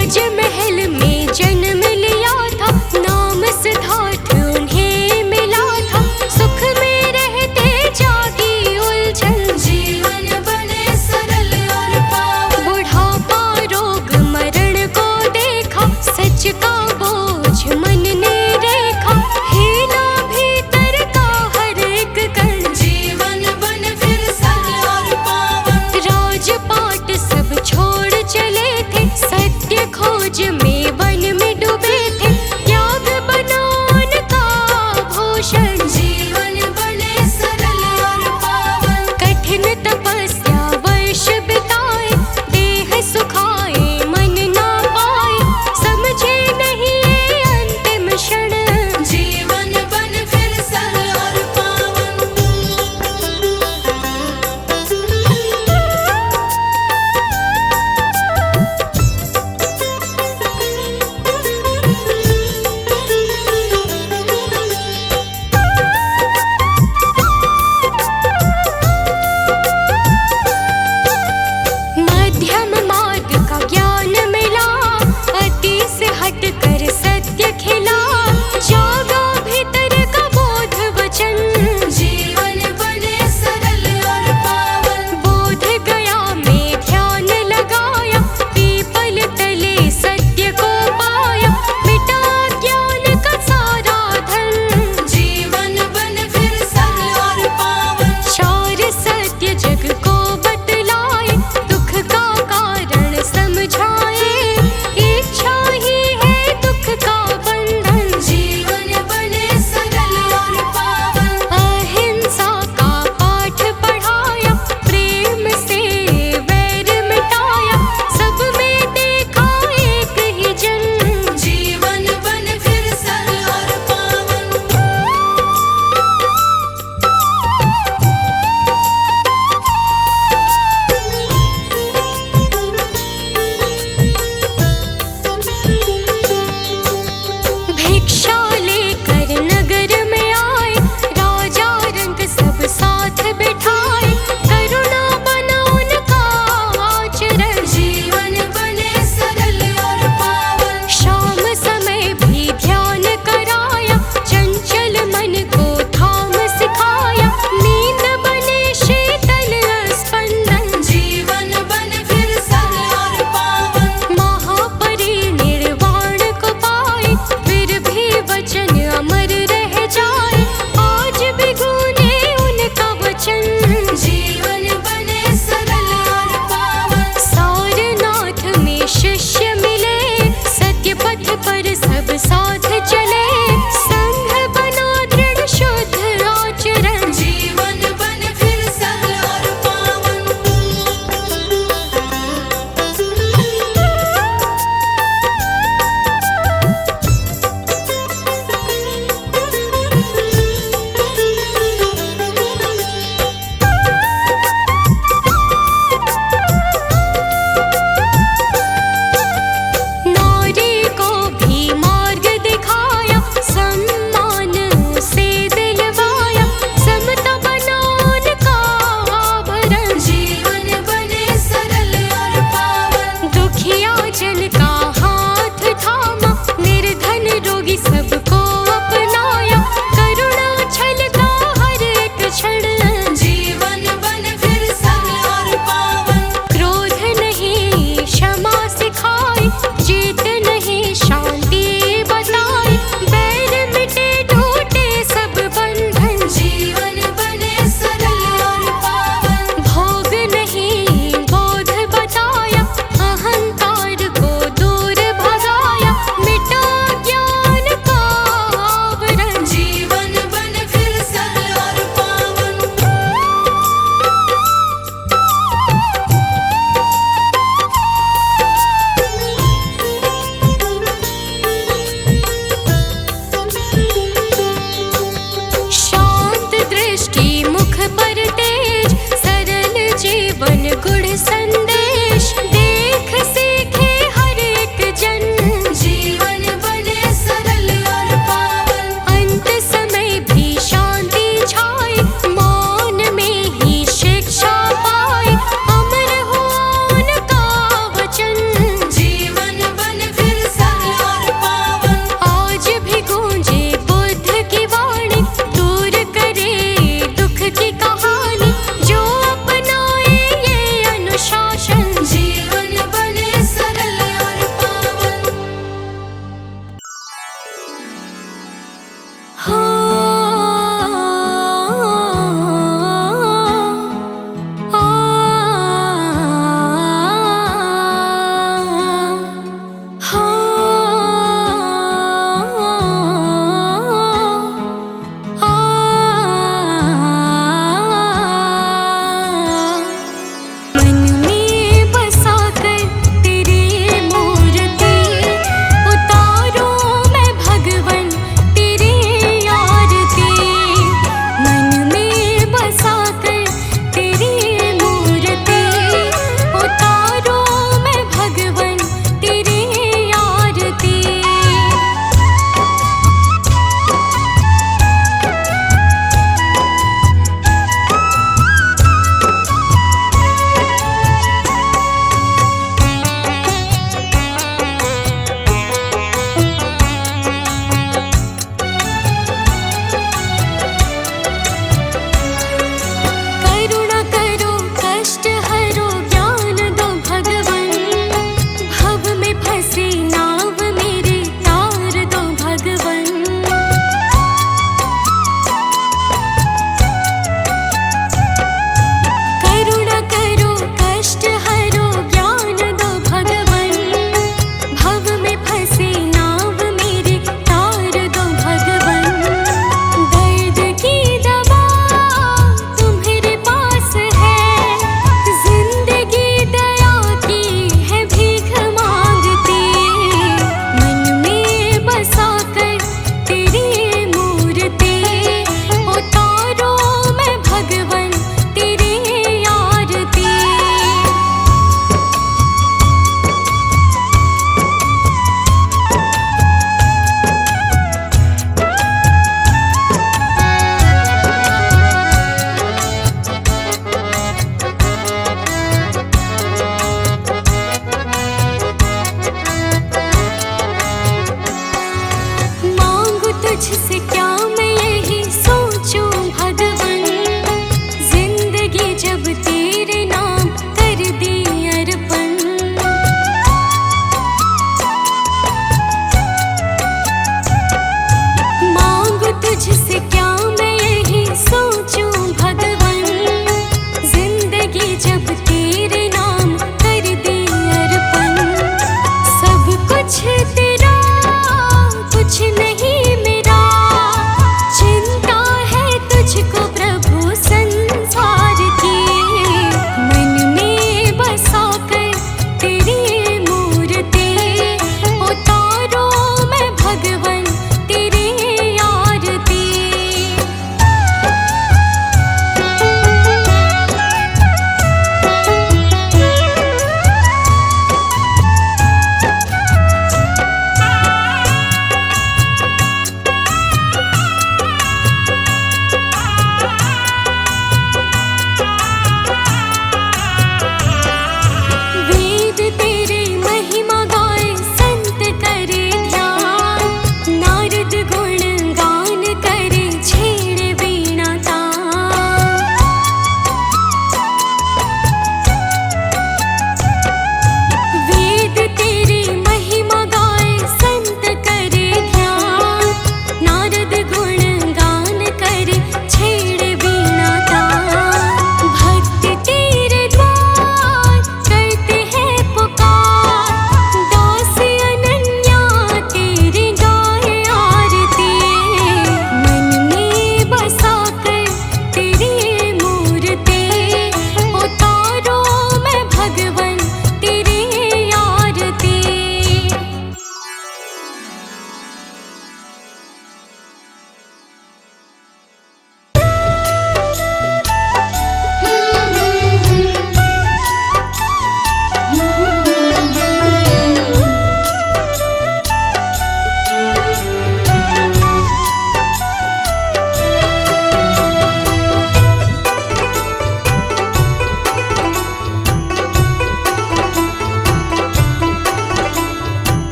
राजमहल में जन्म लिया था, नाम सिद्धार्थ उन्हें मिला था। सुख में रहते जागी उलझन, जीवन बने सरल और पावन। बुढ़ापा रोग मरण को देखा, सच का बोझ मन ने देखा। हीना भीतर का हर एक कण, जीवन बन फिर सरल और पावन। राजपाट सब छोड़ चले थे, सत्य खोज में वन में डूबे थे। त्याग बना उनका भूषण, जीवन बने सरल और पावन। कठिन तपस्या वर्ष बिताए, देह सुखाए मन ना पाए। समझे नहीं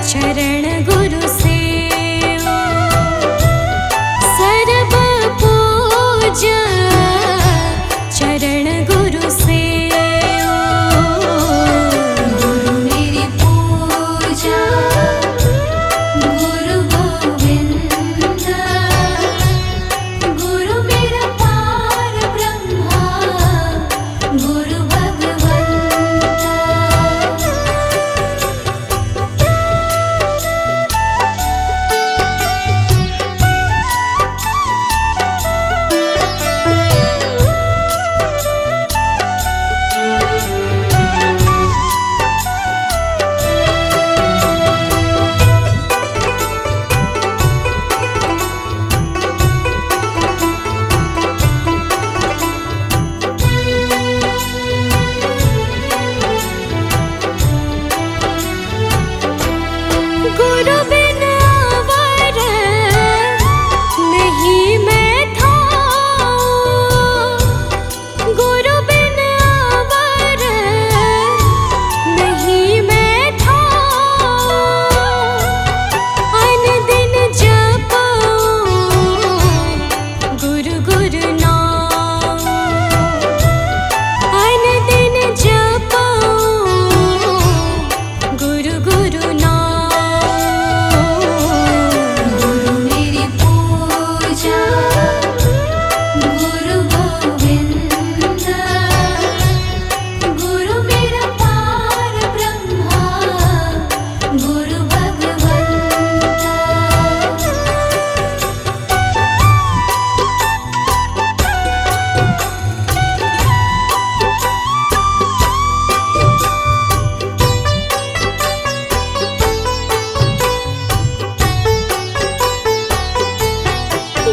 चरण गुरु सेवा सर्व पूज चरण गुरु सेवा गुरु मेरी पूजा गुरु गोविंद गुरु मेरा पार ब्रह्मा गुरु गुरु बिन अवर नहीं मैं थाऊं गुरु बिन अवर नहीं मैं थाऊं अन दिन जपूं गुरु गुरु नाम अन दिन जपूं गुरु गुरु नाम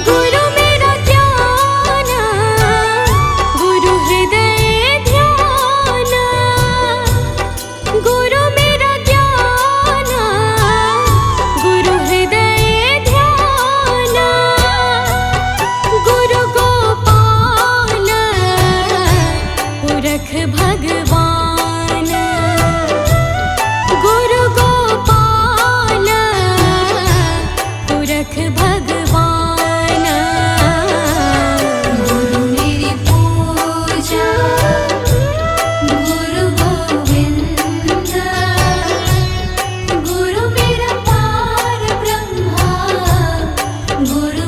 गुरु मेरा ध्यान गुरु हृदय ध्यान गुरु मेरा ध्यान गुरु हृदय ध्यान गुरु गोपाल पुरख भगवान गुरु गोपाल पुरख भगवान गुरु मेरी पूजा गुरु गोविंद गुरु मेरा पार ब्रह्मा गुरु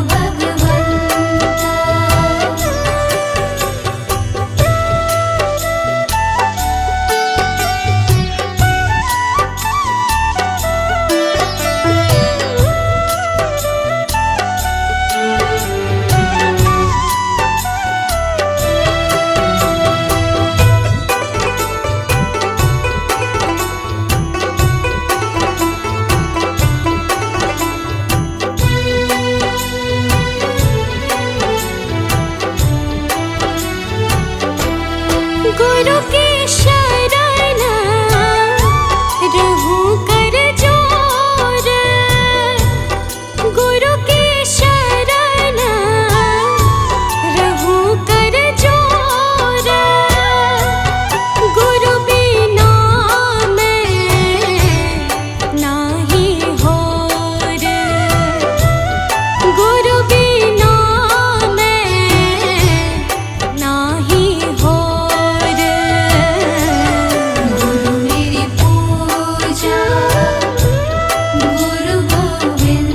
गुरु की शरण रहूं कर जोर गुरु की शरण रहूं कर जोर गुरु बिना मैं नाही होर गुरु बिना मैं नाही होर गुरु मेरी पूजा गुरु गोविंद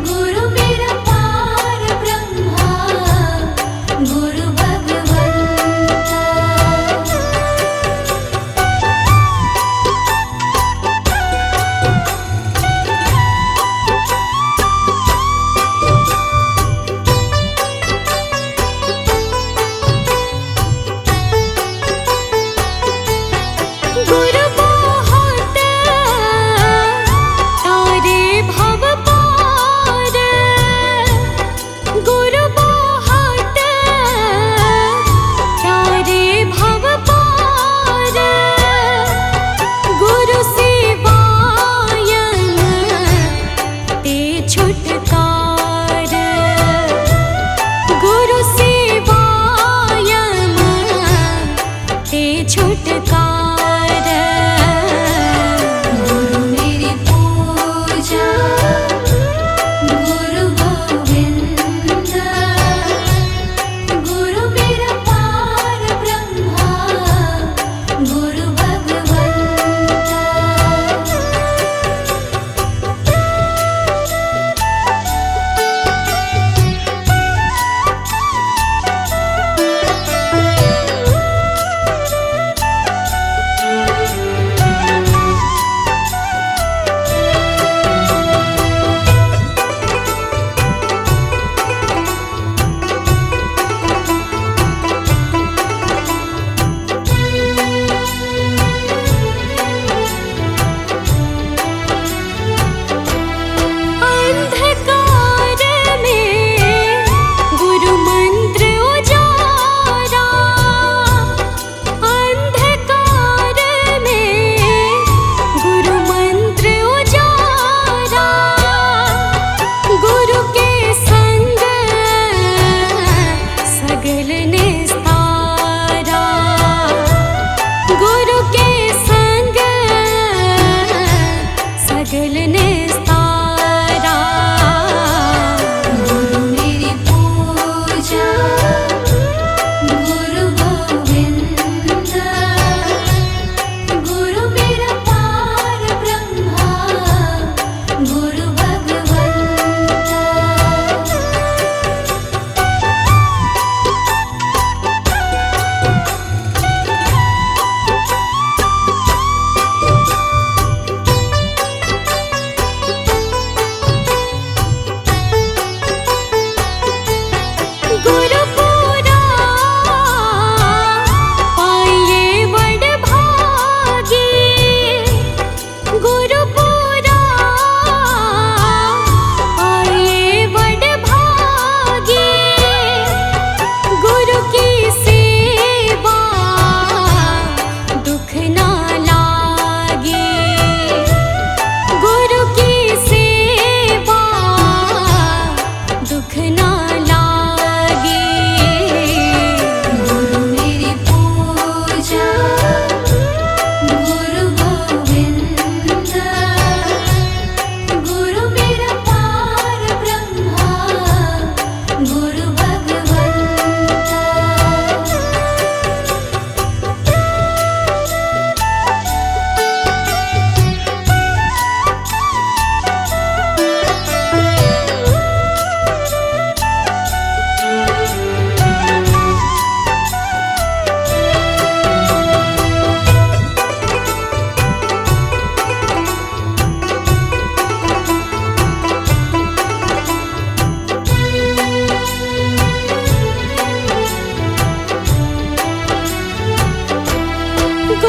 गुरु मेरा पार ब्रह्मा गुरु गुरु बहुत तारे भव पार गुरु बहुत तारे भव पार गुरु सेवायन ते छुटकार गुरु सेवायन ते छुटकार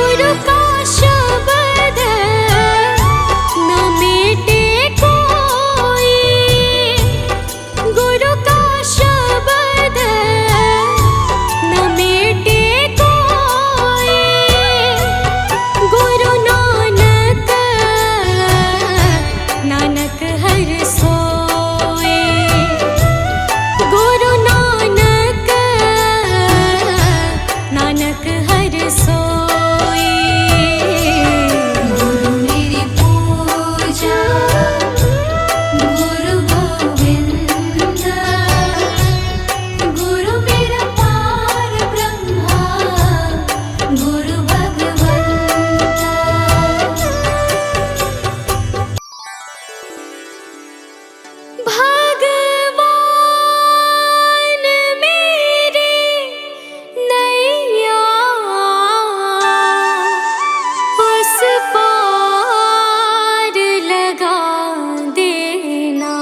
गुरु का शब्द न मिटे कोई, गुरु का शब्द न मिटे कोई। गुरु नानक नानक हर सोए, गुरु नानक नानक हर सोए। गुरु मेरी पूजा गुरु गोविंद, गुरु मेरा पार ब्रह्मा गुरु भगवंत। भगवान मेरी नैया उस पार लगा देना।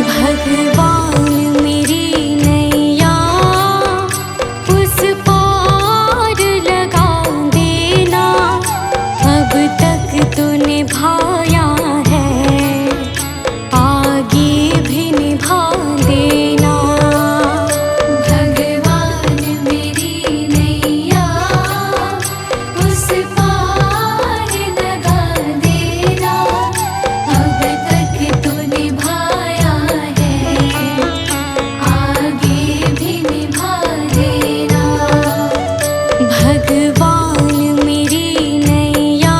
भगवान मेरी नैया उस पार लगा देना। अब तक तो निभाया है, आगे भी निभा देना। भगवान मेरी नैया उस पार लगा देना। अब तक तो निभाया है, आगे भी निभा देना। भगवान मेरी नैया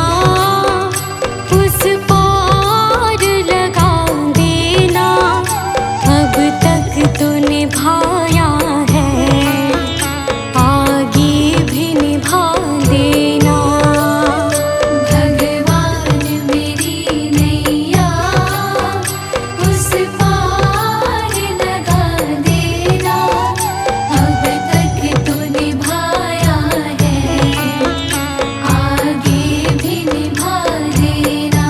उस पार लगा देना। अब तक तो निभाया है, आगे भी निभा देना। भगवान मेरी नैया उस पार लगा देना। अब तक तो निभाया है, आगे भी निभा देना।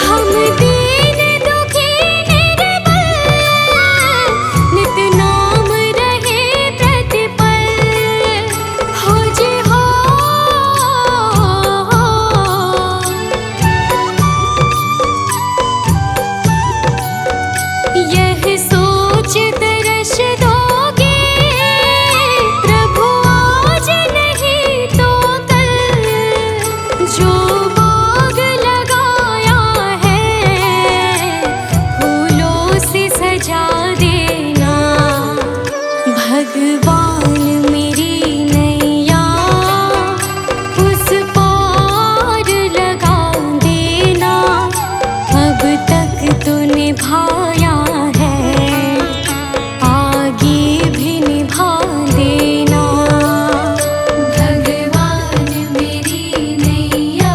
हम दीन दुखी निर्बल, नित नाम रहे प्रतिपल। हो जे हो यह सोच दर्श दोगे, प्रभु आज नहीं तो कल। जो बाग लगाया है फूलों से सजा देना। भगवान मेरी नैया उस पार लगा देना। अब तक तो निभाया है, आगे भी निभा देना। भगवान मेरी नैया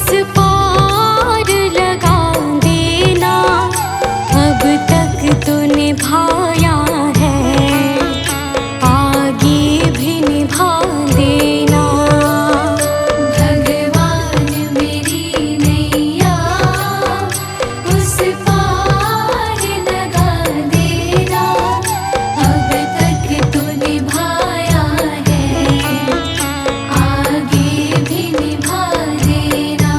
उस पार लगा देना, अब तक तो निभाया है, आगे भी निभा देना। भगवान मेरी नैया उस पार लगा देना, अब तक तो निभाया है, आगे भी निभा देना।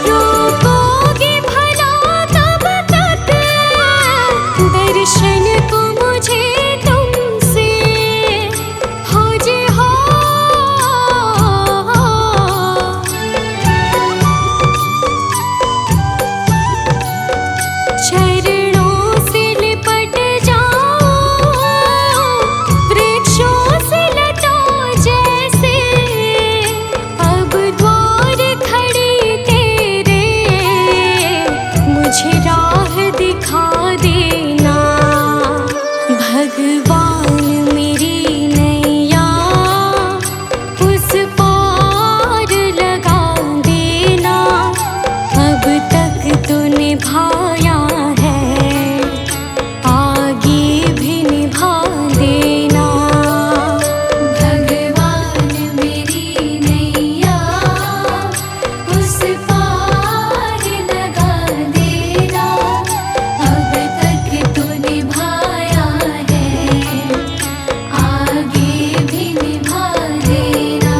रोकोगे भला कब तक दर्शन को मुझे तुमसे, हो जे हो चरणों से लिपट जाओ, वृक्षों से लता जैसे, अब द्वार खड़ी तेरे, मुझे राह दिखा देना। भगवान मेरी नैया उस पार लगा देना, अब तक तो निभाया है, आगे भी निभा देना। भगवान मेरी नैया उस पार लगा देना, अब तक तो निभाया है, आगे भी निभा देना।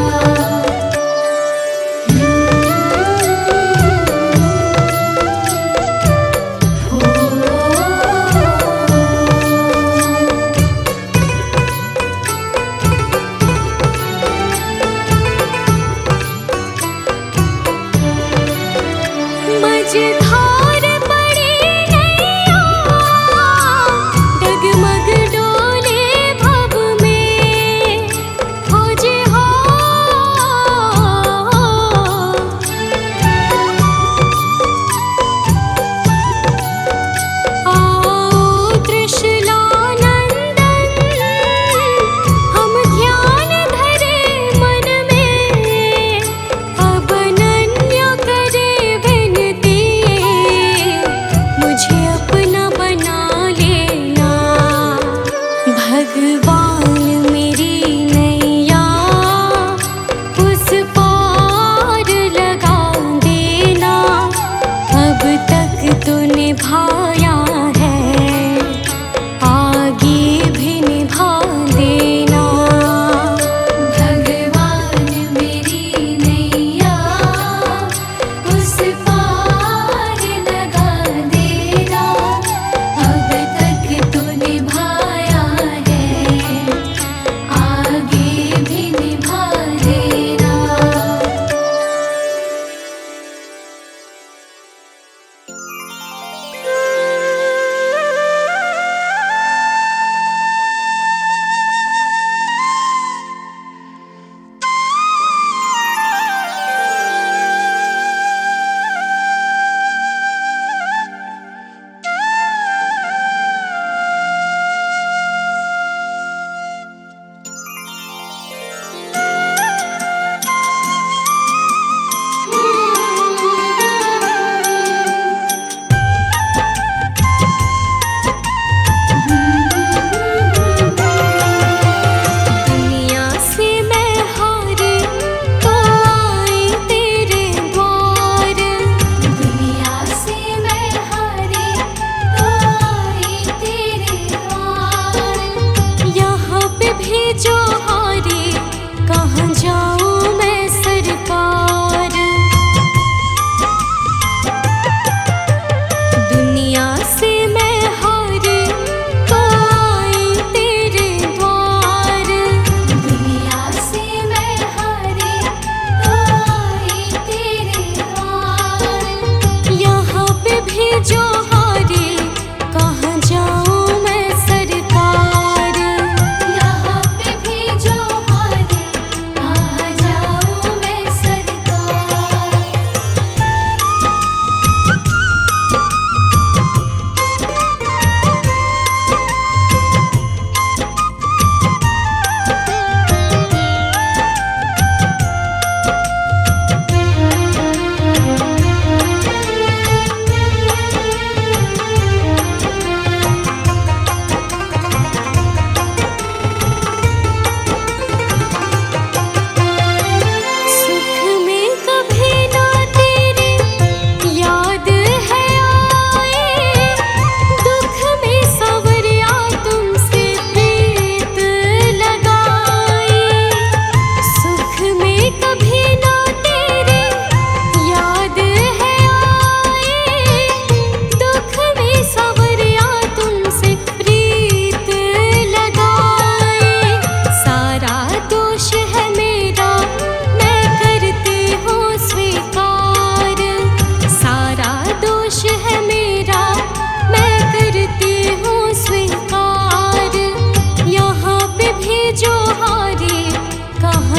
जो हारे, कहाँ जाऊँ मैं सरकार। यहाँ पे भी जो हारे, कहाँ जाऊँ मैं सरकार।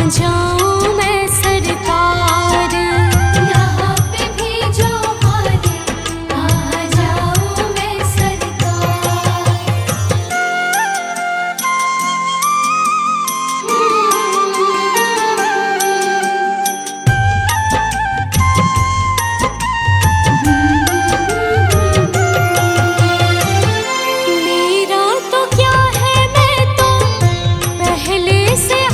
जाऊँ मैं सरकार। यहाँ पे भी जो हारे, कहाँ जाऊँ मैं सरकार। मेरा तो क्या है, मैं तो पहले से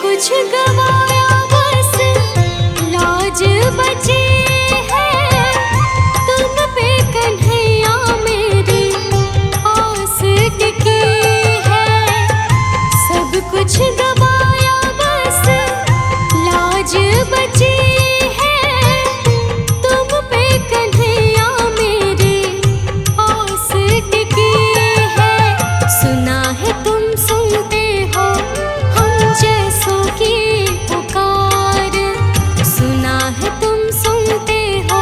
कुछ गवाया बस लाज बची है, तुम पे कन्हैया मेरी आस टिकी है। सब कुछ गवाया बस लाज बची है, तुम पे कन्हैया मेरी आस टिकी है। सुना है तुम सुनते हो हम जैसों की पुकार, सुना है तुम सुनते हो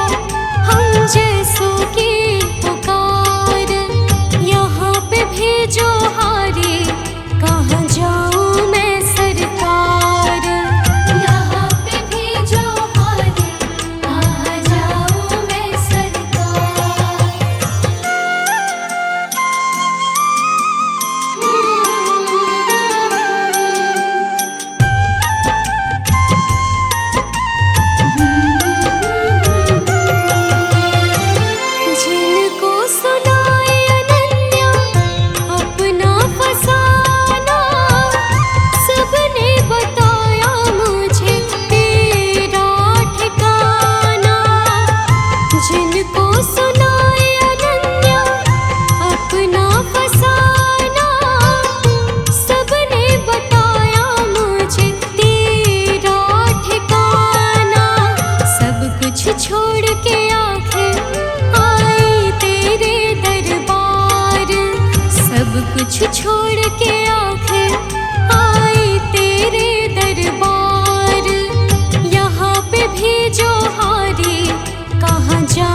हम जैसों की पुकार। यहाँ पे भी जो हारे, कहाँ जाऊँ मैं सरकार। यहाँ पे भी जो हारे, कहाँ जाऊँ मैं सरकार। जिनको सुनाए अनन्या अपना फसाना, सबने बताया मुझे तेरा ठिकाना। जिनको सुनाए अनन्या अपना फसाना, सबने बताया मुझे तेरा ठिकाना। सब कुछ छोड़ के आखिर आई तेरे दरबार, सब कुछ छोड़ के आखिर आई तेरे दरबार। यहाँ पे भी जो हारे, कहाँ जा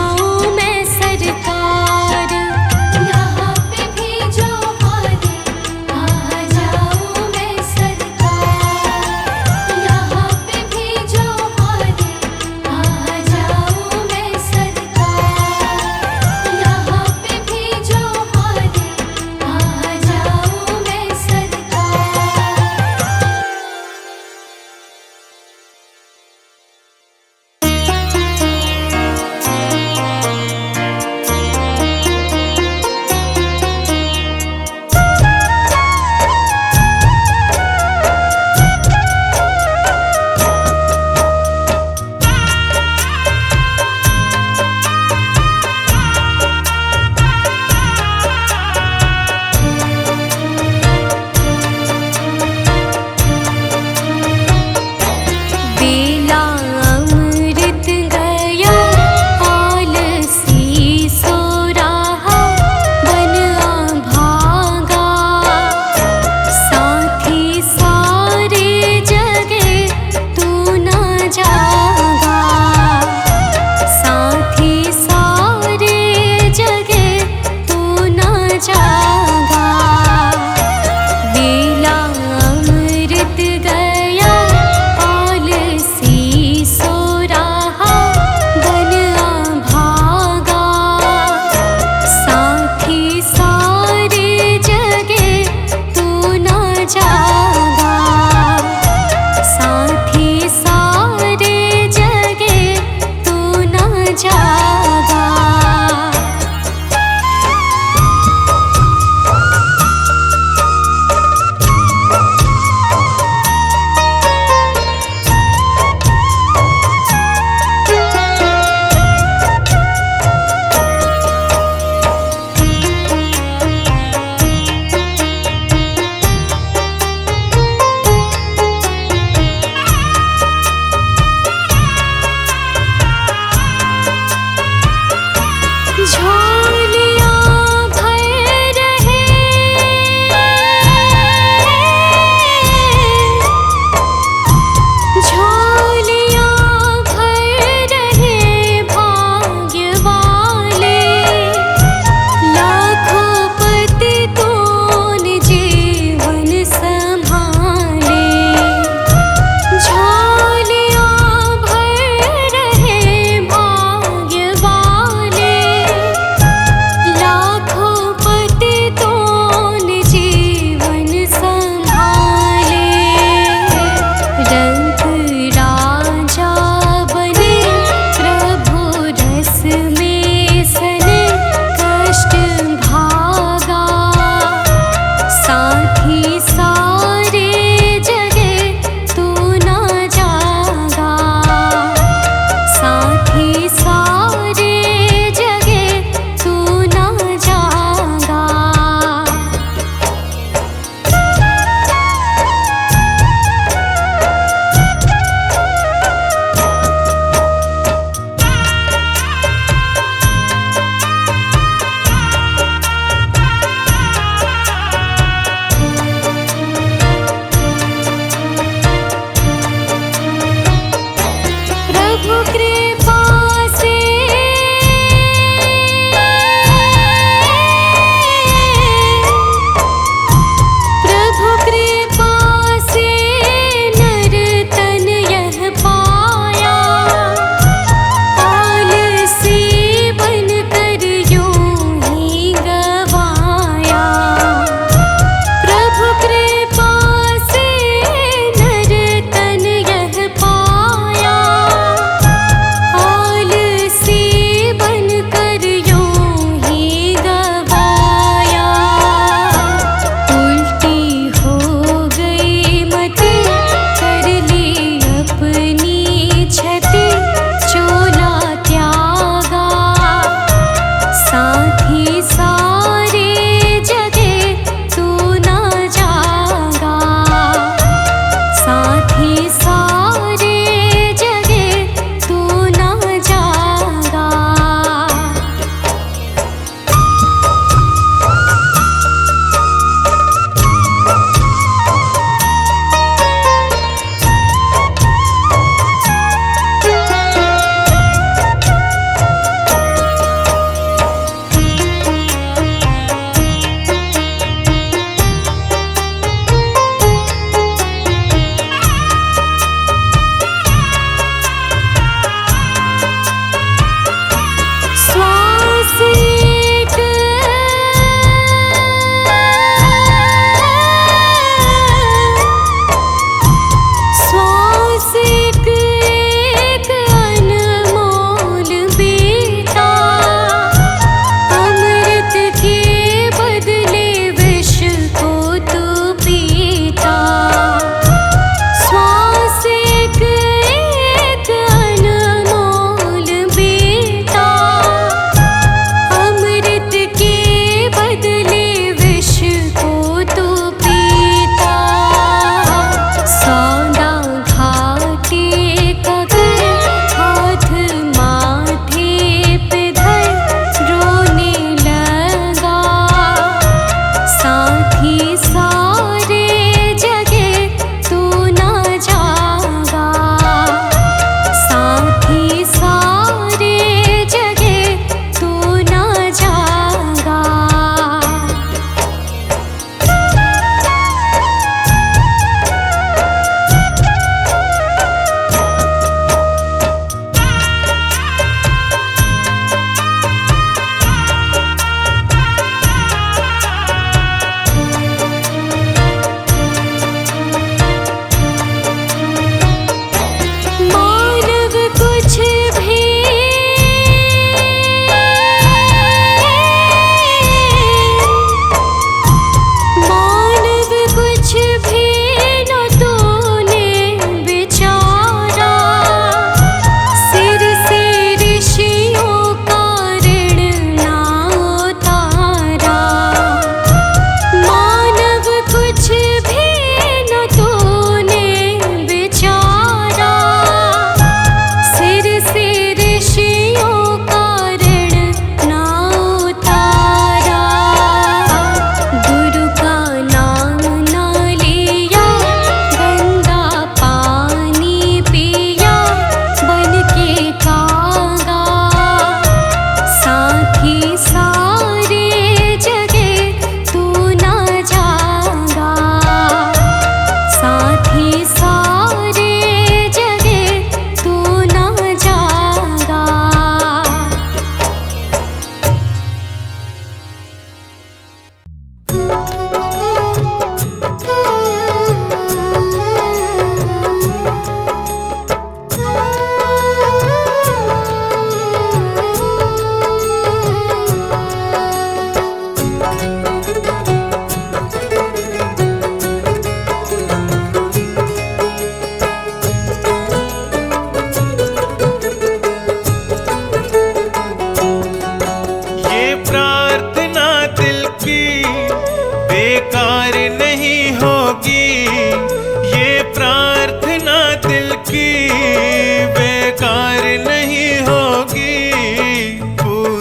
जागा।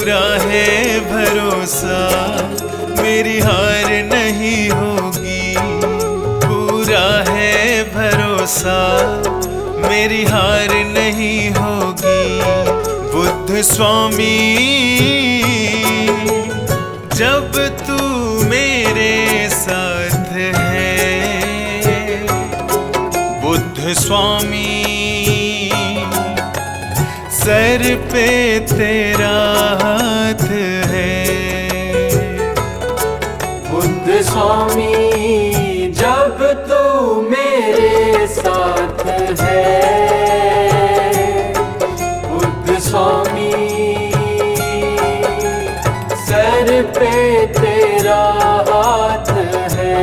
पूरा है भरोसा मेरी हार नहीं होगी, पूरा है भरोसा मेरी हार नहीं होगी। बुद्ध स्वामी जब तू मेरे साथ है, बुद्ध स्वामी सर पे तेरा हाथ है। बुद्ध स्वामी जब तू मेरे साथ है, बुद्ध स्वामी सर पे तेरा हाथ है।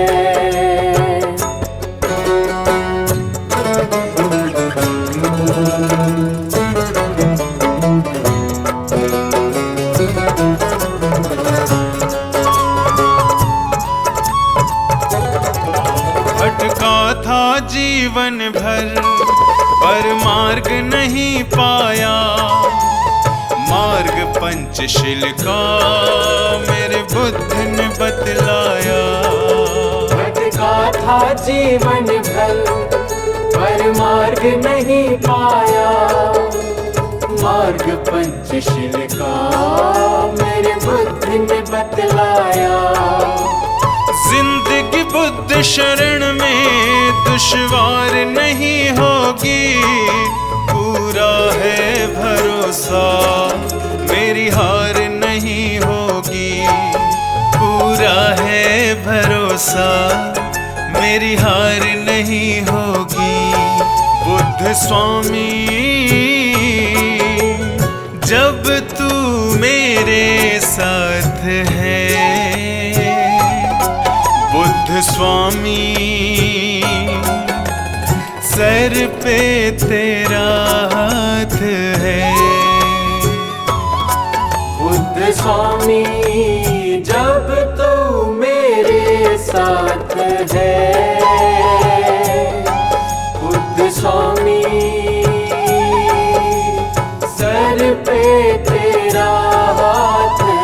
भटका था जीवन भर पर मार्ग नहीं पाया, मार्ग पंचशील का मेरे बुद्ध ने बतलाया। भटका था जीवन भर पर मार्ग नहीं पाया, मार्ग पंचशील का मेरे बुद्ध ने बतलाया। जिंदगी बुद्ध शरण में दुश्वार नहीं होगी, पूरा है भरोसा मेरी हार नहीं होगी, पूरा है भरोसा मेरी हार नहीं होगी। बुद्ध स्वामी जब तू मेरे साथ है, बुद्ध स्वामी सर पे तेरा हाथ है। बुद्ध स्वामी जब तू मेरे साथ है, बुद्ध स्वामी सर पे तेरा हाथ है।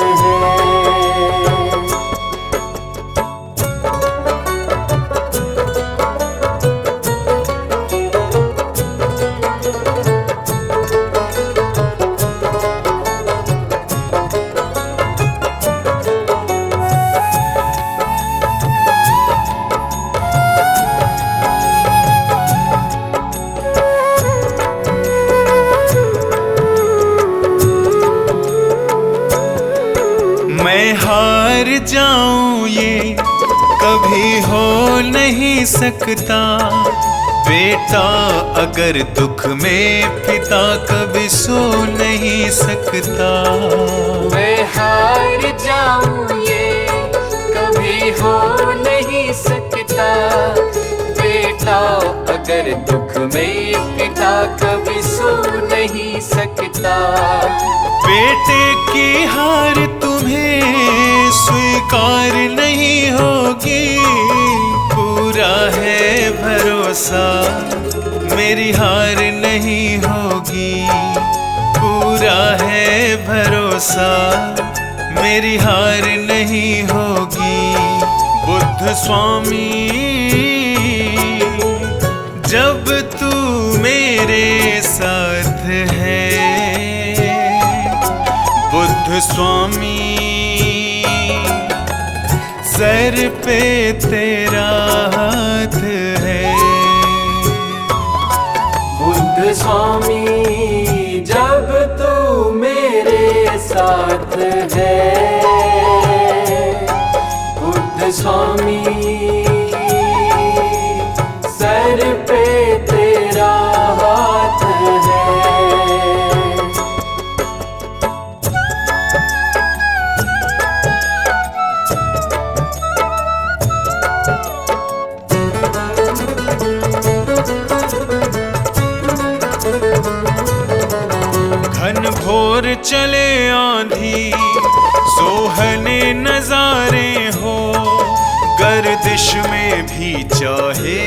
मैं हार जाऊं ये कभी हो नहीं सकता, बेटा अगर दुख में पिता कभी सो नहीं सकता। मैं हार जाऊं ये कभी हो नहीं सकता, बेटा अगर दुख में पिता कभी सो नहीं सकता। बेटे की हार तुम्हें स्वीकार नहीं होगी, पूरा है भरोसा मेरी हार नहीं होगी, पूरा है भरोसा मेरी हार नहीं होगी। बुद्ध स्वामी जब तू मेरे साथ है, बुद्ध स्वामी सर पे तेरा हाथ है। बुद्ध स्वामी जब तू मेरे साथ है, बुद्ध स्वामी सर पे तेरा हाथ है। घन घोर चले आंधी सोहने नजारे हो, गर्दिश में भी चाहे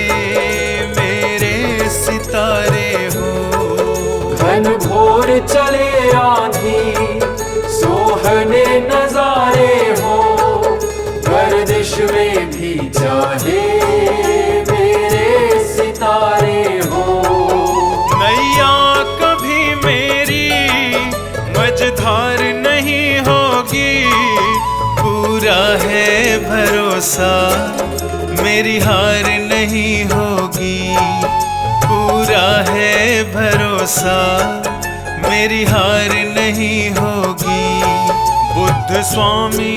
मेरे सितारे हो। घन घोर चले आंधी सोहने सुहाने नजारे हो, गर्दिश में भी चाहे मेरे सितारे हो। नैया कभी मेरी मझधार नहीं होगी, पूरा है भरोसा मेरी हार नहीं होगी, पूरा है भरोसा मेरी हार नहीं होगी। बुद्ध स्वामी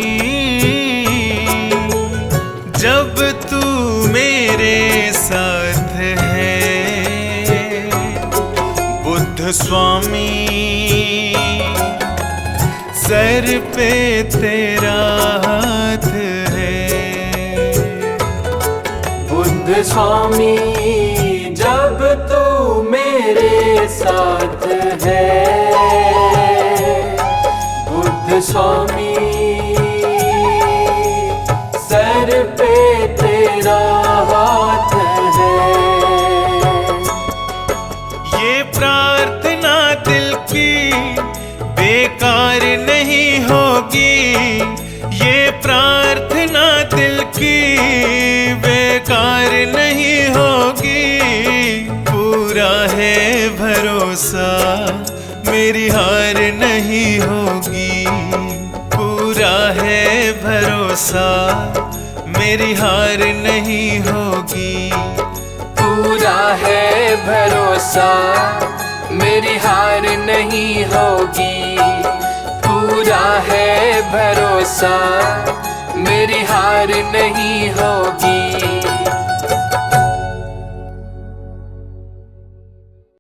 जब तू मेरे साथ है, बुद्ध स्वामी सर पे तेरा हाथ है। बुद्ध स्वामी जब तू मेरे साथ है, बुद्ध स्वामी सर पे तेरा हाथ है। ये प्रार्थना दिल की बेकार नहीं होगी, ये प्रार्थना दिल की बेकार नहीं होगी, पूरा है भरोसा मेरी हार नहीं होगी, पूरा है भरोसा मेरी हार नहीं होगी, पूरा है भरोसा मेरी हार नहीं होगी, पूरा है भरोसा मेरी हार नहीं होगी।